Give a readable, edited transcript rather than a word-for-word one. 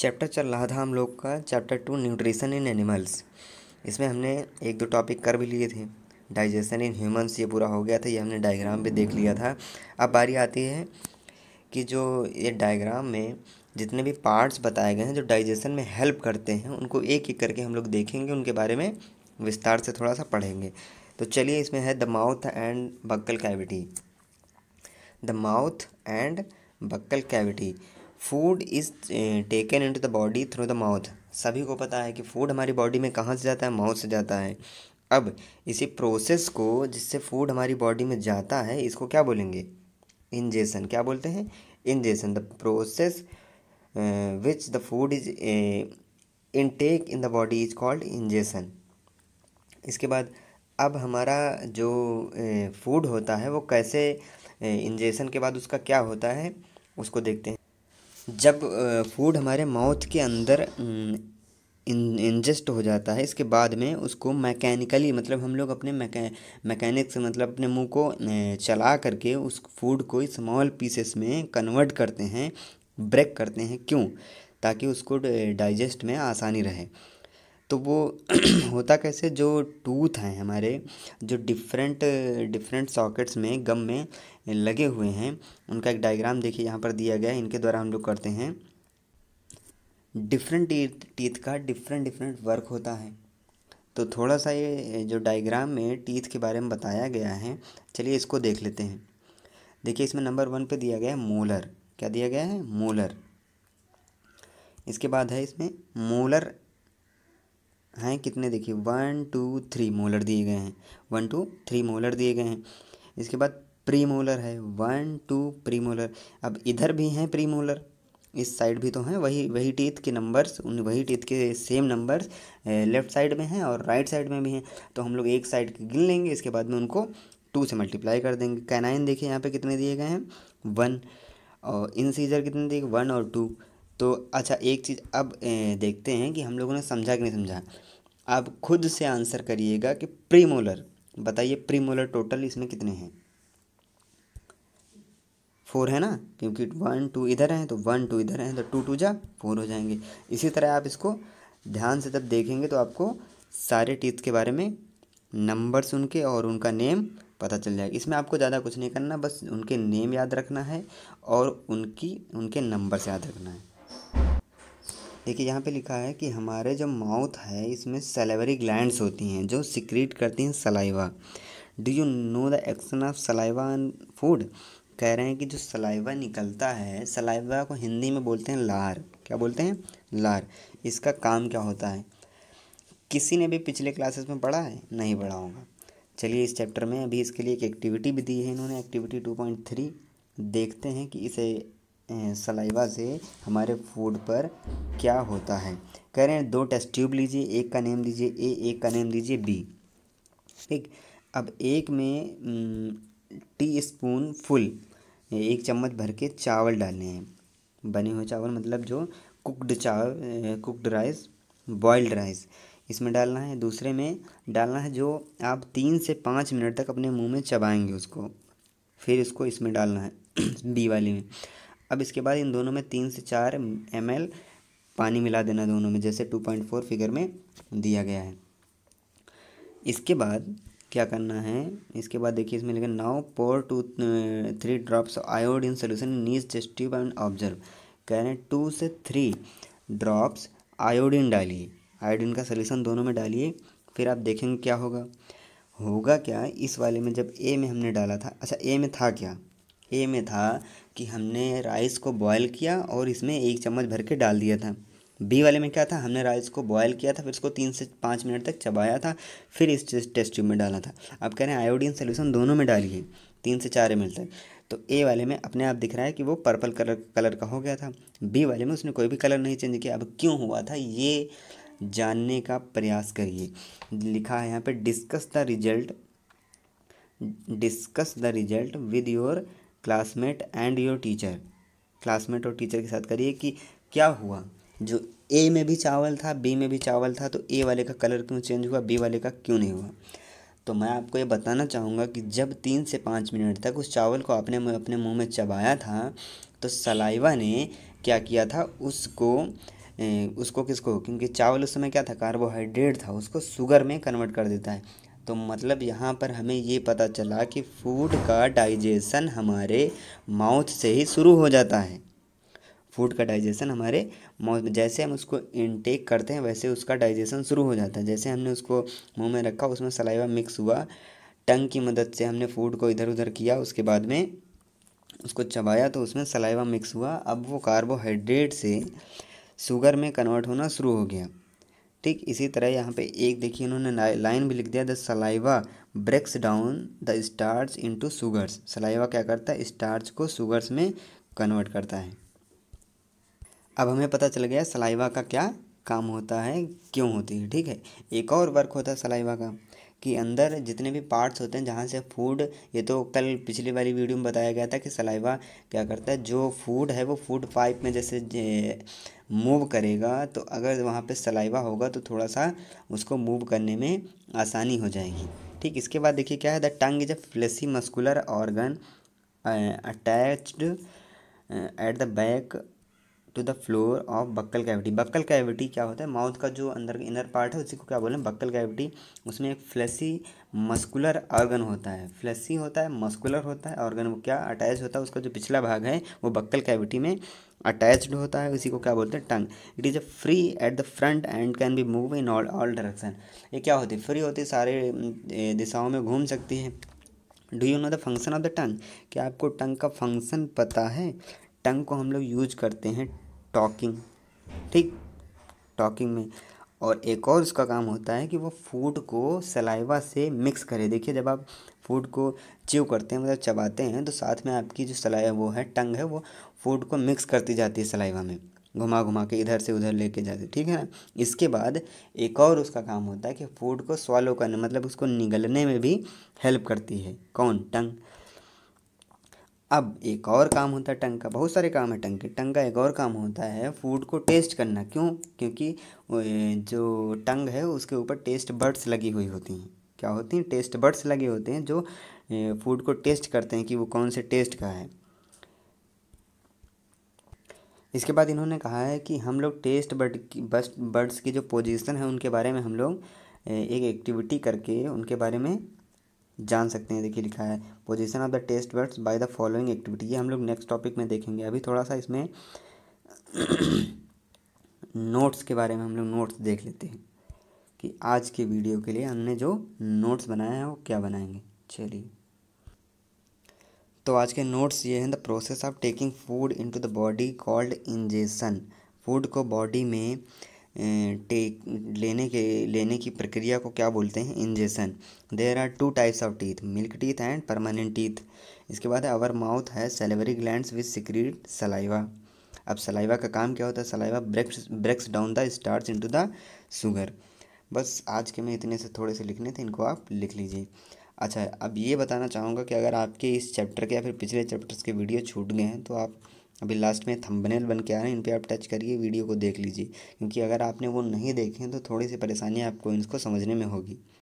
Chapter चल रहा था हम लोग का चैप्टर 2 न्यूट्रिशन इन एनिमल्स। इसमें हमने एक दो टॉपिक कर भी लिए थे। डाइजेशन इन ह्यूमंस ये पूरा हो गया था, ये हमने डायग्राम भी देख लिया था। अब बारी आती है कि जो ये डायग्राम में जितने भी पार्ट्स बताए गए हैं जो डाइजेशन में हेल्प करते हैं उनको एक एक करके हम लोग देखेंगे, उनके बारे में विस्तार से थोड़ा सा पढ़ेंगे। तो चलिए, इसमें है the mouth and buccal cavity. The mouth and buccal cavity. Food is taken into the body through the mouth. सभी को पता है कि फूड हमारी बॉडी में कहाँ से जाता है, माउथ से जाता है। अब इसी प्रोसेस को जिससे फूड हमारी बॉडी में जाता है, इसको क्या बोलेंगे? इंजेशन। क्या बोलते हैं? Ingestion. The process which the food is intake in the body is called ingestion. इसके बाद अब हमारा जो फूड होता है वो कैसे इंजेशन के बाद उसका क्या होता है उसको देखते हैं। जब फूड हमारे माउथ के अंदर इंजेस्ट हो जाता है, इसके बाद में उसको मैकेनिकली, मतलब हम लोग अपने मैकेनिक्स मतलब अपने मुंह को चला करके उस फूड को स्मॉल पीसेस में कन्वर्ट करते हैं, ब्रेक करते हैं। क्यों? ताकि उसको डाइजेस्ट में आसानी रहे। तो वो होता कैसे, जो टूथ हैं हमारे, जो डिफरेंट डिफरेंट सॉकेट्स में गम में लगे हुए हैं, उनका एक डायग्राम देखिए यहाँ पर दिया गया है। इनके द्वारा हम लोग करते हैं। डिफरेंट टीथ का डिफरेंट डिफरेंट वर्क होता है। तो थोड़ा सा ये जो डायग्राम में टीथ के बारे में बताया गया है, चलिए इसको देख लेते हैं। देखिए, इसमें नंबर 1 पे दिया गया है मोलर। क्या दिया गया है? मोलर। इसके बाद है इसमें मोलर हैं कितने, देखिए 1 2 3 मोलर दिए गए हैं। 1 2 3 मोलर दिए गए हैं। इसके बाद प्री मोलर है, 1 2 प्री मोलर। अब इधर भी हैं प्री मोलर, इस साइड भी तो हैं। वही वही टीथ के नंबर्स, उन वही टीथ के सेम नंबर्स लेफ़्ट साइड में हैं और राइट साइड में भी हैं। तो हम लोग एक साइड के गिन लेंगे, इसके बाद में उनको 2 से मल्टीप्लाई कर देंगे। कैनाइन देखिए यहाँ पे कितने दिए गए हैं? 1। और इंसीजर कितने दिए? 1 और 2। तो अच्छा, एक चीज़ अब देखते हैं कि हम लोगों ने समझा कि नहीं समझा। आप खुद से आंसर करिएगा कि प्रीमोलर, बताइए प्रीमोलर टोटल इसमें कितने हैं? 4 है ना, क्योंकि 1 2 इधर हैं तो 1 2 इधर हैं तो 2 2 जा 4 हो जाएंगे। इसी तरह आप इसको ध्यान से जब देखेंगे तो आपको सारे टीथ के बारे में नंबर्स उनके और उनका नेम पता चल जाएगा। इसमें आपको ज़्यादा कुछ नहीं करना, बस उनके नेम याद रखना है और उनके नंबर्स याद रखना है। देखिए, यहाँ पे लिखा है कि हमारे जो माउथ है इसमें सैलिवरी ग्लैंड्स होती हैं जो सिक्रीट करती हैं saliva. Do you know the action of saliva on food? कह रहे हैं कि जो सलाइवा निकलता है, सलाइवा को हिंदी में बोलते हैं लार। क्या बोलते हैं? लार। इसका काम क्या होता है? किसी ने भी पिछले क्लासेस में पढ़ा है? नहीं पढ़ा होगा। चलिए, इस चैप्टर में अभी इसके लिए एक एक्टिविटी भी दी है इन्होंने, एक्टिविटी 2.3। देखते हैं कि इसे सलाइवा से हमारे फूड पर क्या होता है। कह रहे हैं 2 टेस्ट ट्यूब लीजिए, एक का नेम दीजिए ए, एक का नेम दीजिए बी। ठीक। अब एक में टी स्पून फुल, 1 चम्मच भर के चावल डालने हैं। बने हुए चावल मतलब जो कुकड चावल, कुकड राइस, बॉइल्ड राइस, इसमें डालना है। दूसरे में डालना है जो आप 3 से 5 मिनट तक अपने मुंह में चबाएंगे उसको, फिर इसको इसमें डालना है बी वाली में। अब इसके बाद इन दोनों में 3 से 4 ml पानी मिला देना दोनों में, जैसे 2.4 फिगर में दिया गया है। इसके बाद क्या करना है? इसके बाद देखिए इसमें लिखा now pour 2 3 drops iodine solution in each test tube and observe. कह रहे हैं 2 से 3 ड्रॉप्स आयोडीन डालिए, आयोडीन का सोल्यूशन दोनों में डालिए, फिर आप देखेंगे क्या होगा। होगा क्या, इस वाले में जब ए में हमने डाला था, अच्छा ए में था क्या? ए में था कि हमने राइस को बॉयल किया और इसमें 1 चम्मच भर के डाल दिया था। बी वाले में क्या था? हमने राइस को बॉयल किया था, फिर इसको 3 से 5 मिनट तक चबाया था, फिर इस टेस्ट ट्यूब में डाला था। अब कह रहे हैं आयोडीन सोल्यूशन दोनों में डालिए 3 से 4 ml तक। तो ए वाले में अपने आप दिख रहा है कि वो पर्पल कलर का हो गया था। बी वाले में उसने कोई भी कलर नहीं चेंज किया। अब क्यों हुआ था ये जानने का प्रयास करिए। लिखा है यहाँ पे discuss the result with your classmate and your teacher. Classmate और टीचर के साथ करिए कि क्या हुआ। जो ए में भी चावल था, बी में भी चावल था, तो ए वाले का कलर क्यों चेंज हुआ, बी वाले का क्यों नहीं हुआ? तो मैं आपको ये बताना चाहूँगा कि जब 3 से 5 मिनट तक उस चावल को अपने मुंह में चबाया था, तो सलाइवा ने क्या किया था, उसको उसको किसको, क्योंकि चावल उस समय क्या था, कार्बोहाइड्रेट था, उसको शुगर में कन्वर्ट कर देता है। तो मतलब यहाँ पर हमें ये पता चला कि फूड का डाइजेशन हमारे माउथ से ही शुरू हो जाता है। फूड का डाइजेशन हमारे माउथ में, जैसे हम उसको इनटेक करते हैं वैसे उसका डाइजेशन शुरू हो जाता है। जैसे हमने उसको मुंह में रखा, उसमें सलाइवा मिक्स हुआ, टंग की मदद से हमने फूड को इधर उधर किया, उसके बाद में उसको चबाया तो उसमें सलाइवा मिक्स हुआ। अब वो कार्बोहाइड्रेट से शुगर में कन्वर्ट होना शुरू हो गया। ठीक इसी तरह यहाँ पे एक देखिए इन्होंने लाइन भी लिख दिया, the saliva breaks down the starch into sugars. Saliva क्या करता है, स्टार्च को शुगर्स में कन्वर्ट करता है। अब हमें पता चल गया सलाइवा का क्या काम होता है, क्यों होती है। ठीक है, एक और वर्क होता है सलाइवा का कि अंदर जितने भी पार्ट्स होते हैं जहाँ से फूड, ये तो कल पिछली वाली वीडियो में बताया गया था कि सलाइवा क्या करता है, जो फूड है वो फूड पाइप में जैसे मूव करेगा, तो अगर वहाँ पे सलाइवा होगा तो थोड़ा सा उसको मूव करने में आसानी हो जाएगी। ठीक, इसके बाद देखिए क्या है, the tongue is a fleshy muscular organ attached at the back to the floor of buccal cavity. Buccal cavity क्या होता है, माउथ का जो अंदर इनर पार्ट है उसी को क्या बोलें, बक्कल कैविटी। उसमें एक फ्लैसी मस्कुलर ऑर्गन होता है, फ्लैसी होता है, मस्कुलर होता है, ऑर्गन वो क्या अटैच होता है, उसका जो पिछला भाग है वो बक्कल कैविटी में अटैच्ड होता है, उसी को क्या बोलते हैं, tongue. It is a free at the front end can be move in all direction. ये क्या होती है, फ्री होती है, सारे दिशाओं में घूम सकती है। Do you know the function of the tongue, क्या आपको टंग का फंक्शन पता है। टंग को हम लोग यूज करते हैं टॉकिंग, ठीक, टॉकिंग में। और एक और उसका काम होता है कि वो फूड को सलाइवा से मिक्स करे। देखिए जब आप फूड को च्यू करते हैं मतलब चबाते हैं तो साथ में आपकी जो सलाइवा वो है टंग है, वो फूड को मिक्स करती जाती है सलाइवा में, घुमा घुमा के इधर से उधर लेके जाती है। ठीक है ना, इसके बाद एक और उसका काम होता है कि फूड को स्वॉलो करने मतलब उसको निगलने में भी हेल्प करती है। कौन, टंग। अब एक और काम होता है टंग का, बहुत सारे काम है टंग के। टंग का एक और काम होता है फूड को टेस्ट करना। क्यों, क्योंकि जो टंग है उसके ऊपर टेस्ट बड्स लगी हुई होती हैं। क्या होती हैं, टेस्ट बड्स लगे होते हैं जो फूड को टेस्ट करते हैं कि वो कौन से टेस्ट का है। इसके बाद इन्होंने कहा है कि हम लोग टेस्ट बड्स की जो पोजीशन है उनके बारे में हम लोग एक एक्टिविटी करके उनके बारे में जान सकते हैं। देखिए लिखा है position of the taste buds by the following activity. ये हम लोग नेक्स्ट टॉपिक में देखेंगे। अभी थोड़ा सा इसमें नोट्स के बारे में हम लोग नोट्स देख लेते हैं कि आज के वीडियो के लिए हमने जो नोट्स बनाए हैं वो क्या बनाएंगे। चलिए, तो आज के नोट्स ये हैं, the process of taking food into the body called ingestion. Food को बॉडी में टेक लेने की प्रक्रिया को क्या बोलते हैं, ingestion. There are two types of teeth, milk teeth and permanent teeth. इसके बाद है आवर माउथ है salivary glands which secrete saliva. अब सलाइवा का काम क्या होता है, saliva breaks down the starch into the sugar. बस आज के में इतने से थोड़े से लिखने थे, इनको आप लिख लीजिए। अच्छा, अब ये बताना चाहूँगा कि अगर आपके इस चैप्टर के या फिर पिछले चैप्टर्स के वीडियो छूट गए हैं तो आप अभी लास्ट में थंबनेल बन के आ रहे हैं, इन पे आप टच करिए, वीडियो को देख लीजिए, क्योंकि अगर आपने वो नहीं देखे हैं तो थोड़ी सी परेशानी आपको इनको समझने में होगी।